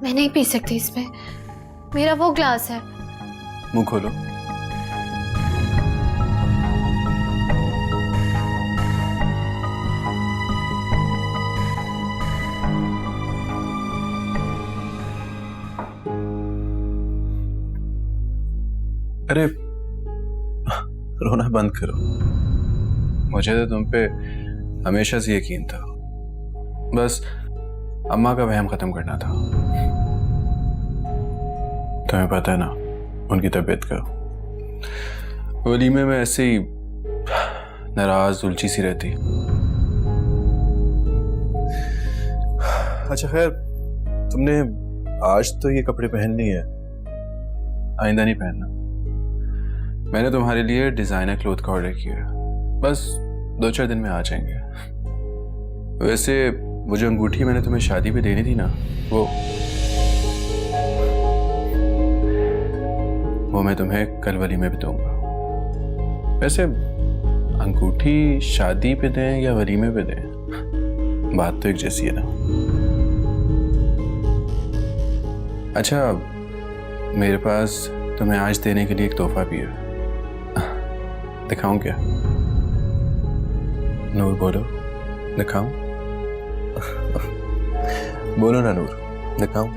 मैं नहीं पी सकती इसमें, मेरा वो ग्लास है। मुंह खोलो। अरे रोना बंद करो। मुझे तो तुम पे हमेशा से यकीन था, बस अम्मा का वहम खत्म करना था। तुम्हें पता है ना उनकी तबीयत का, वलीमे में ऐसे ही नाराज उलझी सी रहती। अच्छा खैर, तुमने आज तो ये कपड़े पहन लिए हैं, आइंदा नहीं पहनना। मैंने तुम्हारे लिए डिजाइनर क्लोथ का ऑर्डर किया है, बस 2-4 दिन में आ जाएंगे। वैसे वो जो अंगूठी मैंने तुम्हें शादी पे देनी थी ना, वो मैं तुम्हें कल वलीमे पे दूंगा। वैसे अंगूठी शादी पे दें या वलीमे पे दें, बात तो एक जैसी है ना। अच्छा, मेरे पास तुम्हें आज देने के लिए एक तोहफा भी है, दिखाऊं क्या? नूर बोलो, दिखाऊं? बोलो ना नूर, दिखाऊं?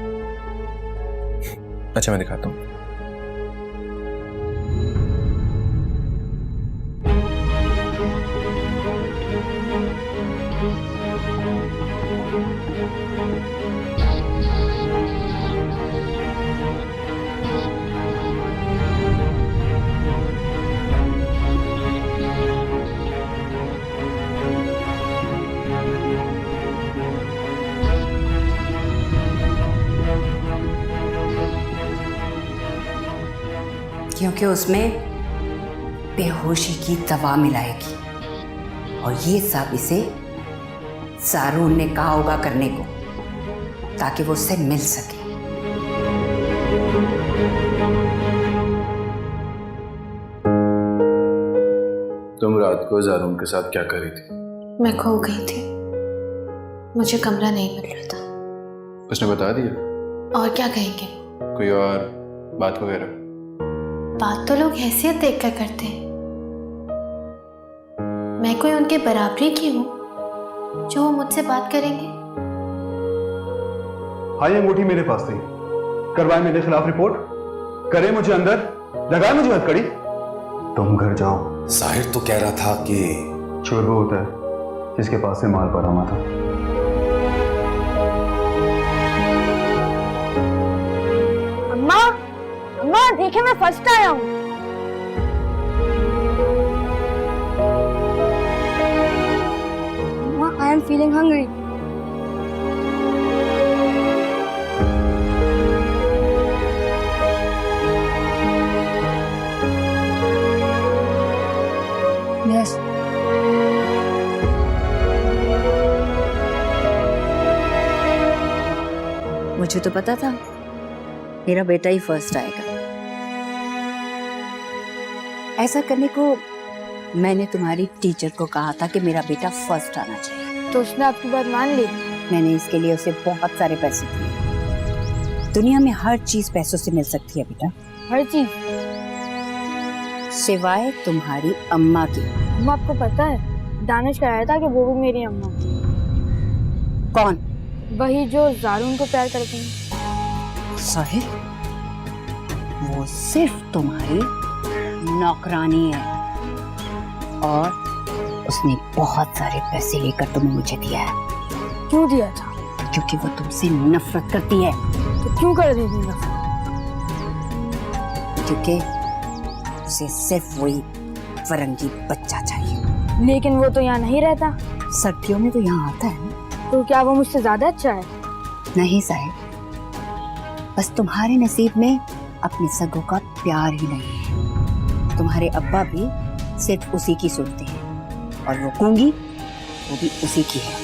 अच्छा मैं दिखाता हूं। क्योंकि उसमें बेहोशी की दवा मिलाएगी और ये सब इसे सारून ने कहा होगा करने को, ताकि वो उससे मिल सके। तुम रात को ज़ारून के साथ क्या कर रही थी? मैं खो गई थी, मुझे कमरा नहीं मिल रहा था। उसने बता दिया? और क्या कहेंगे? कोई और बात वगैरह? बात तो लोग हैसियत देखकर करते हैं। मैं कोई उनके बराबरी की हूँ जो वो मुझसे बात करेंगे? हाँ, ये अंगूठी मेरे पास थी। करवाए मेरे खिलाफ रिपोर्ट, करे मुझे अंदर, लगाए मुझे हथकड़ी। तुम घर जाओ। साहिर तो कह रहा था कि चोर वो होता है जिसके पास से माल बरामद था। अम्मा, अम्मा देखिए मैं फर्स्ट आया हूँ। अम्मा, I am feeling hungry. Yes. मुझे तो पता था मेरा बेटा ही फर्स्ट आएगा। ऐसा करने को मैंने तुम्हारी टीचर को कहा था कि मेरा बेटा फर्स्ट आना चाहिए, तो उसने आपकी बात मान ली? मैंने इसके लिए उसे बहुत सारे पैसे दिए। दुनिया में हर चीज पैसों से मिल सकती है बेटा, हर चीज सिवाय तुम्हारी अम्मा की। अम्मा, आपको पता है दानिश कहा था कि वो भी मेरी अम्मा। कौन? वही जो ज़ारून को प्यार करती है। साहिर, वो सिर्फ तुम्हारी नौकरानी है और उसने बहुत सारे पैसे लेकर तुम्हें मुझे दिया है। क्यों दिया था? क्योंकि वो तुमसे नफरत करती है। तो क्यों कर रही थी नफरत? क्योंकि उसे सिर्फ वही फरंगी बच्चा चाहिए। लेकिन वो तो यहाँ नहीं रहता। सर्दियों में तो यहाँ आता है ना। तो क्या वो मुझसे ज्यादा अच्छा है? नहीं साहिब, बस तुम्हारे नसीब में अपने सगों का प्यार ही नहीं है। तुम्हारे अब्बा भी सिर्फ उसी की सुनते हैं और वो गूंगी वो भी उसी की है।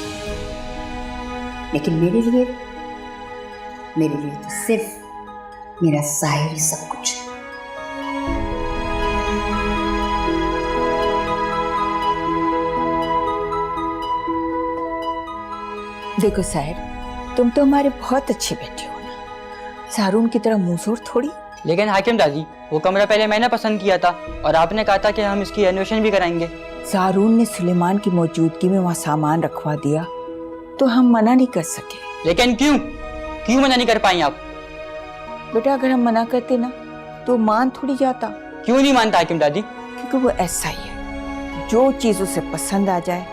लेकिन मेरे लिए तो सिर्फ मेरा साहिर ही सब कुछ है। देखो साहिर, तुम तो हमारे बहुत अच्छे बेटे हो ना, सारून की तरह मुंहसोर थोड़ी। लेकिन हाकिम दादी, वो कमरा पहले मैंने पसंद किया था और आपने कहा था कि हम इसकी रेनोवेशन भी कराएंगे। सारून ने सुलेमान की मौजूदगी में वहाँ सामान रखवा दिया तो हम मना नहीं कर सके। लेकिन क्यों क्यों मना नहीं कर पाई आप? बेटा अगर हम मना करते ना तो मान थोड़ी जाता। क्यों नहीं मानता हाकिम दादी? क्योंकि वो ऐसा ही है, जो चीज उसे पसंद आ जाए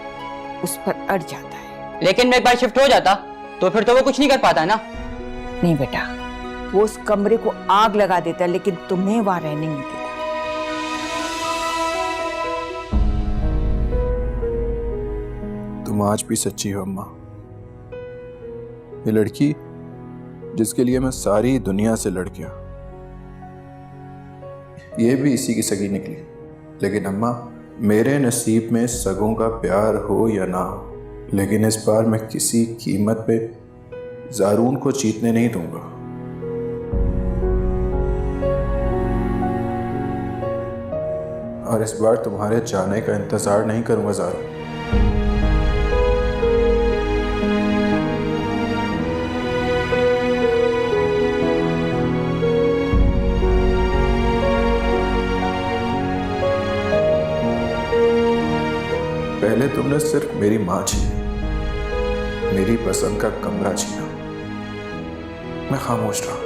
उस पर अड़ जाता है। लेकिन मैं एक बार शिफ्ट हो जाता तो फिर तो वो कुछ नहीं कर पाता ना। नहीं बेटा, वो उस कमरे को आग लगा देता लेकिन तुम्हें वहां रहने नहीं देता। तुम आज भी सच्ची हो अम्मा। ये लड़की जिसके लिए मैं सारी दुनिया से लड़ गया, ये भी इसी की सगी निकली। लेकिन अम्मा, मेरे नसीब में सगों का प्यार हो या ना हो, लेकिन इस बार मैं किसी कीमत पे ज़ारून को जीतने नहीं दूंगा। और इस बार तुम्हारे जाने का इंतजार नहीं करूंगा ज़ारून। पहले तुमने सिर्फ मेरी माँ छीनी, मेरी पसंद का कमरा छीना, मैं खामोश रहा।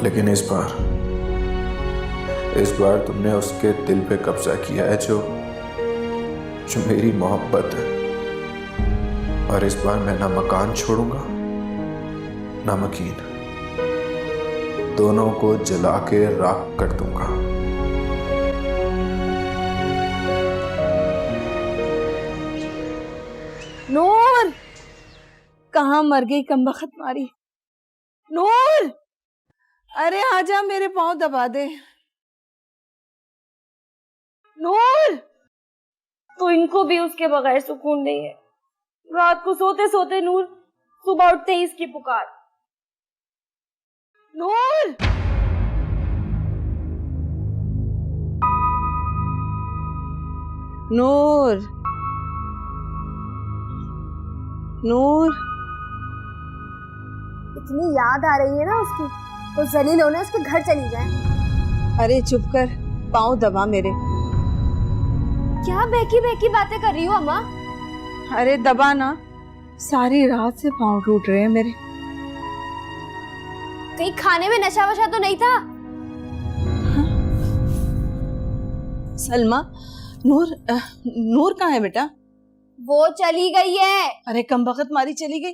लेकिन इस बार तुमने उसके दिल पे कब्जा किया है जो मेरी मोहब्बत है। और इस बार मैं ना मकान छोड़ूंगा ना मकीन, दोनों को जला के राख कर दूंगा। नूर, कहाँ मर गई कमबख्त मारी। नूर, अरे आजा, मेरे पाँव दबा दे। नूर, तो इनको भी उसके बगैर सुकून नहीं है। रात को सोते सोते नूर, सुबह उठते ही इसकी पुकार। नूर, नूर, नूर। इतनी याद आ रही है ना उसकी, तो जलील होने उसके घर चली जाए। अरे चुप कर, पाँव दबा मेरे। क्या बहकी बहकी बातें कर रही हो अम्मा? अरे दबा ना, सारी रात से पाँव टूट रहे हैं मेरे। कहीं खाने में नशा वशा तो नहीं था? सलमा, नूर कहाँ है बेटा? वो चली गई है। अरे कमबख्त मारी चली गई।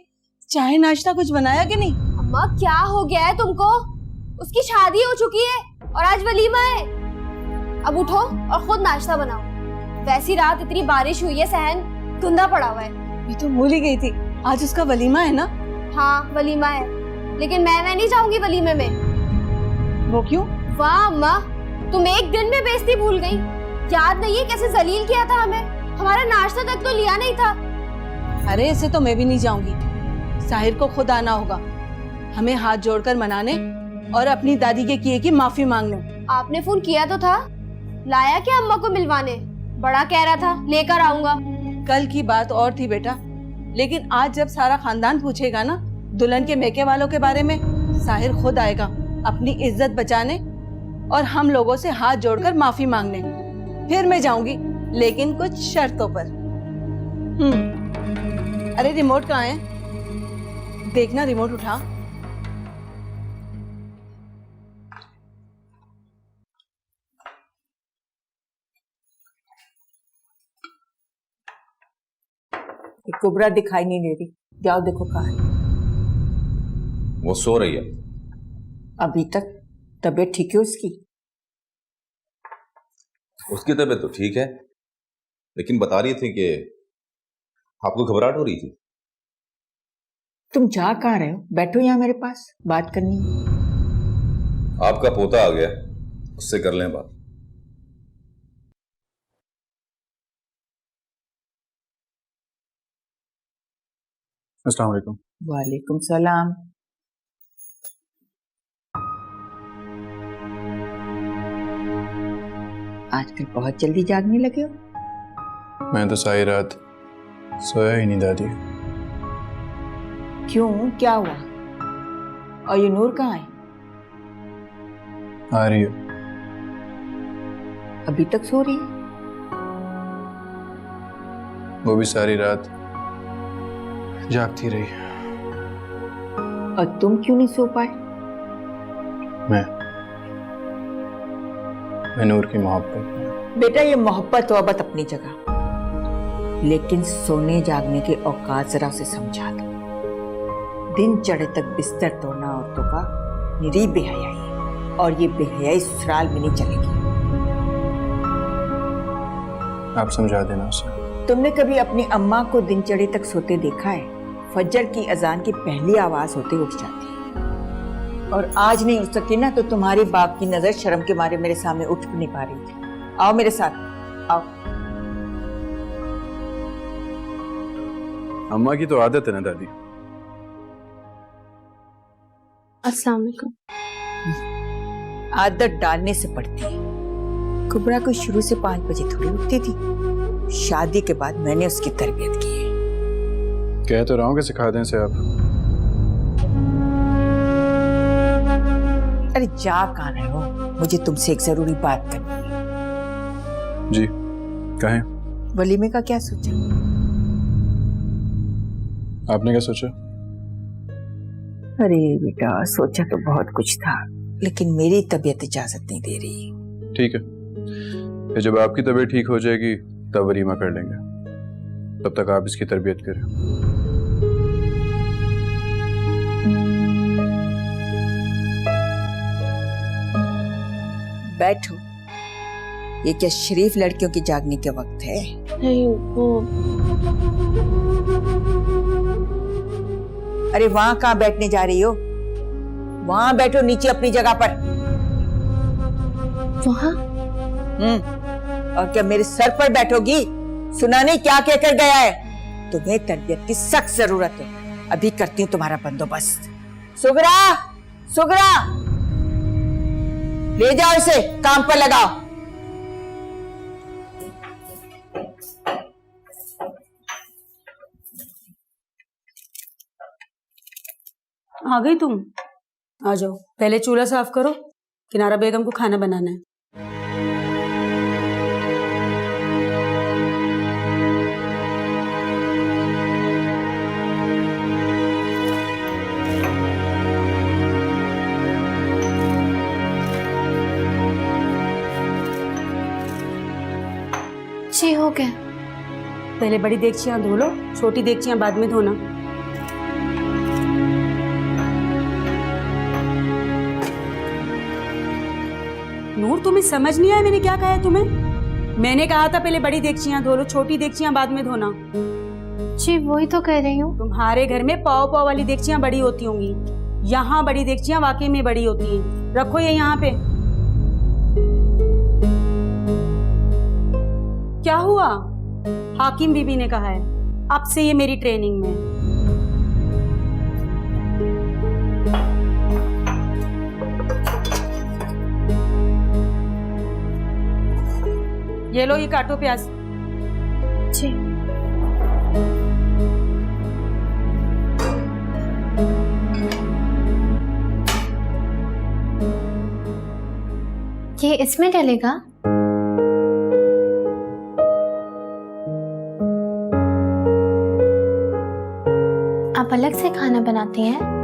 चाय नाश्ता कुछ बनाया कि नहीं? अम्मा क्या हो गया है तुमको? उसकी शादी हो चुकी है और आज वलीमा है। अब उठो और खुद नाश्ता बनाओ। वैसी रात इतनी बारिश हुई है, सहन धुंधा पड़ा हुआ है। ये तो भूल ही गई थी, आज उसका वलीमा है ना? हाँ वलीमा है, लेकिन मैं नहीं जाऊंगी वलीमे में। वो क्यों? वाह अम्मा, तुम एक दिन में बेइज्जती भूल गई। याद नहीं है कैसे जलील किया था हमें? हमारा नाश्ता तक तो लिया नहीं था। अरे ऐसे तो मैं भी नहीं जाऊंगी। साहिर को खुद आना होगा, हमें हाथ जोड़कर मनाने और अपनी दादी के किए की माफी मांगने। आपने फोन किया तो था, लाया क्या अम्मा को मिलवाने? बड़ा कह रहा था लेकर आऊंगा। कल की बात और थी बेटा, लेकिन आज जब सारा खानदान पूछेगा ना दुल्हन के मेके वालों के बारे में, साहिर खुद आएगा अपनी इज्जत बचाने और हम लोगों से हाथ जोड़कर माफी मांगने। फिर मैं जाऊंगी, लेकिन कुछ शर्तों पर। अरे रिमोट कहाँ है? देखना, रिमोट उठा। कुबरा दिखाई नहीं दे रही, जाओ देखो कहाँ है। वो सो रही है। अभी तक तबीयत ठीक है उसकी? उसकी तबीयत तो ठीक है, लेकिन बता रही थी कि आपको घबराहट हो रही थी। तुम जा कहाँ रहे हो? बैठो यहाँ मेरे पास, बात करनी है। आपका पोता आ गया, उससे कर लें बात। अस्सलाम वालेकुम। वालेकुम सलाम। आजकल बहुत जल्दी जागने लगे हो। मैं तो सारी रात सोया ही नहीं दादी। क्यों, क्या हुआ? और ये नूर कहाँ है? आ रही है। अभी तक सो रही है? वो भी सारी रात जागती रही। और तुम क्यों नहीं सो पाए? मैं नूर की मोहब्बत में। बेटा ये मोहब्बत वहब्बत अपनी जगह, लेकिन सोने जागने के औकात जरा उसे समझा दो। दिन चढ़े तक बिस्तर तोड़ना औरतों का निरी बेहयाई है, और ये बेहयाई ससुराल में नहीं चलेगी। आप समझा देना उसे। तुमने कभी अपनी अम्मा को दिन चढ़े तक सोते देखा है? फजर की अजान की पहली आवाज होते उठ जाती है, और आज नहीं उठ सकी ना तो तुम्हारे बाप की नजर शर्म के मारे मेरे सामने उठ नहीं पा रही थी। आओ मेरे साथ, आओ। अम्मा की तो आदत है ना दादी। अस्सलाम वालेकुम। आदत डालने से पड़ती है। कुबरा को शुरू से 5 बजे थोड़ी उठती थी। शादी के बाद मैंने उसकी तरबियत की है। कह तो रहा हूँ कि सिखा दें इसे आप। अरे जा कहाँ रहे हो? मुझे तुमसे एक जरूरी बात करनी है। जी कहें। वलीमे का क्या सोचा? आपने क्या सोचा? अरे बेटा सोचा तो बहुत कुछ था, लेकिन मेरी तबीयत इजाजत नहीं दे रही। ठीक है, फिर जब आपकी तबीयत ठीक हो जाएगी तब वलीमा कर लेंगे। तब तक आप इसकी तरबियत करें। बैठो। ये क्या शरीफ लड़कियों की जागने के वक्त है? नहीं वो अरे वहां कहाँ बैठने जा रही हो? वहां बैठो नीचे अपनी जगह पर। वहाँ और क्या मेरे सर पर बैठोगी? सुना नहीं क्या कहकर गया है? तुम्हें तरबियत की सख्त जरूरत है। अभी करती हूँ तुम्हारा बंदोबस्त। सुगरा, सुगरा, ले जाओ इसे, काम पर लगाओ। आ गई तुम? आ जाओ, पहले चूल्हा साफ करो, किनारा बेगम को खाना बनाना है। जी हो गया। पहले बड़ी देगचियां धो लो, छोटी देगचियां बाद में धोना। नूर तुम्हें समझ नहीं आया मैंने क्या कहा है तुम्हें? मैंने कहा था पहले बड़ी देगचियां धो लो, छोटी देगचियां बाद में धोना। जी वही तो कह रही हूँ। तुम्हारे घर में पाव पाव वाली देगचियां बड़ी होती होंगी, यहाँ बड़ी देगचियां वाकई में बड़ी होती हैं। रखो ये यहाँ पे। क्या हुआ? हाकिम बीबी ने कहा है अब से ये मेरी ट्रेनिंग में। ये लो, ये काटो प्याज। जी ये इसमें डलेगा? आप अलग से खाना बनाती हैं?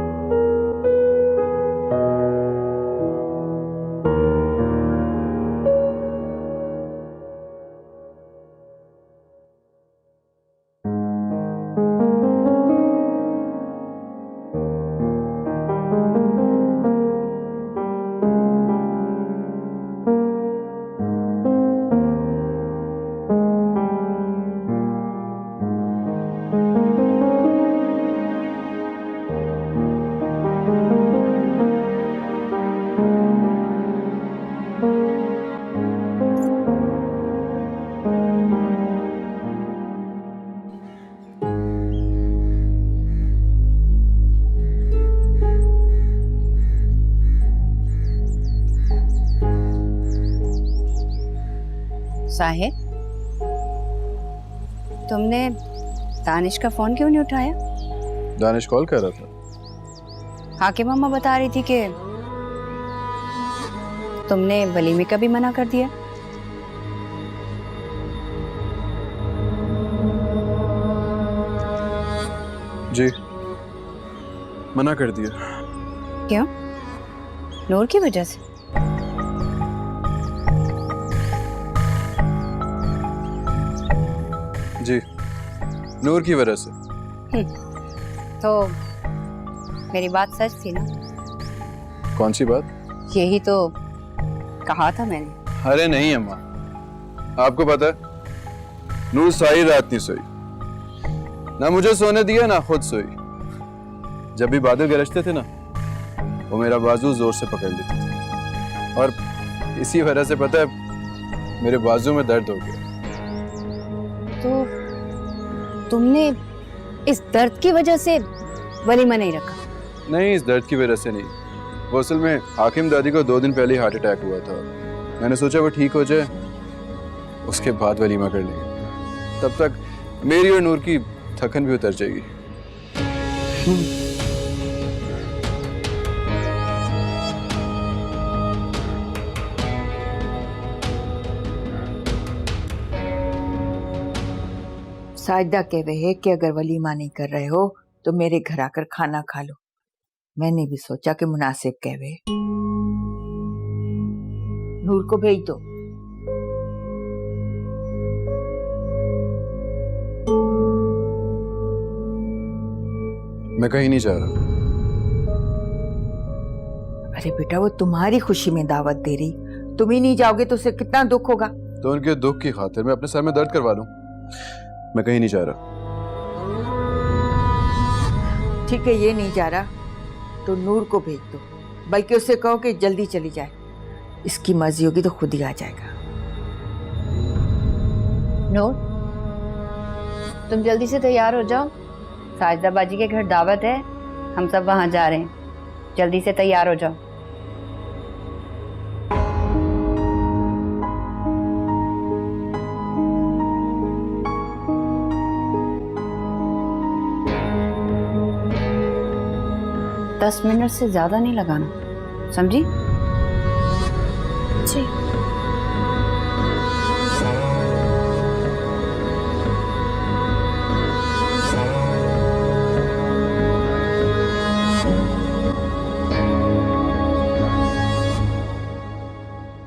साहिर, तुमने दानिश का फोन क्यों नहीं उठाया? दानिश कॉल कर रहा था, हाकिम अम्मा बता रही थी कि तुमने वलीमे का भी मना कर दिया। जी, मना कर दिया। क्यों? नूर की वजह से? जी, नूर की वजह से। तो मेरी बात सच थी ना? कौन सी बात? यही तो कहा था मैंने। अरे नहीं अम्मा, आपको पता है नूर सारी रात नहीं सोई, ना मुझे सोने दिया ना खुद सोई। जब भी बादल गरजते थे ना, वो मेरा बाजू जोर से पकड़ लेती थी और इसी वजह से पता है मेरे बाजू में दर्द हो गया। तो तुमने इस दर्द की वजह से वलीमा नहीं रखा? नहीं, इस दर्द की वजह से नहीं, वो असल में हाकिम दादी को 2 दिन पहले हार्ट अटैक हुआ था। मैंने सोचा वो ठीक हो जाए, उसके बाद वलीमा कर लेंगे। तब तक मेरी और नूर की थकन भी उतर जाएगी। साजिदा कह रहे हैं कि अगर वलीमा नहीं कर रहे हो तो मेरे घर आकर खाना खा लो। मैंने भी सोचा कि मुनासिब कह रहे। नूर को भेज दो। मैं कहीं नहीं जा रहा। अरे बेटा, वो तुम्हारी खुशी में दावत दे रही, तुम ही नहीं जाओगे तो उसे कितना दुख होगा। तो उनके दुख की खातिर मैं अपने सर में दर्द करवा लूं? मैं कहीं नहीं जा रहा। ठीक है, ये नहीं जा रहा तो नूर को भेज दो, बल्कि उससे कहो कि जल्दी चली जाए। इसकी मर्जी होगी तो खुद ही आ जाएगा। नूर, तुम जल्दी से तैयार हो जाओ, साजिदा बाजी के घर दावत है, हम सब वहां जा रहे हैं। जल्दी से तैयार हो जाओ। दस मिनट से ज्यादा नहीं लगाना, समझी? जी।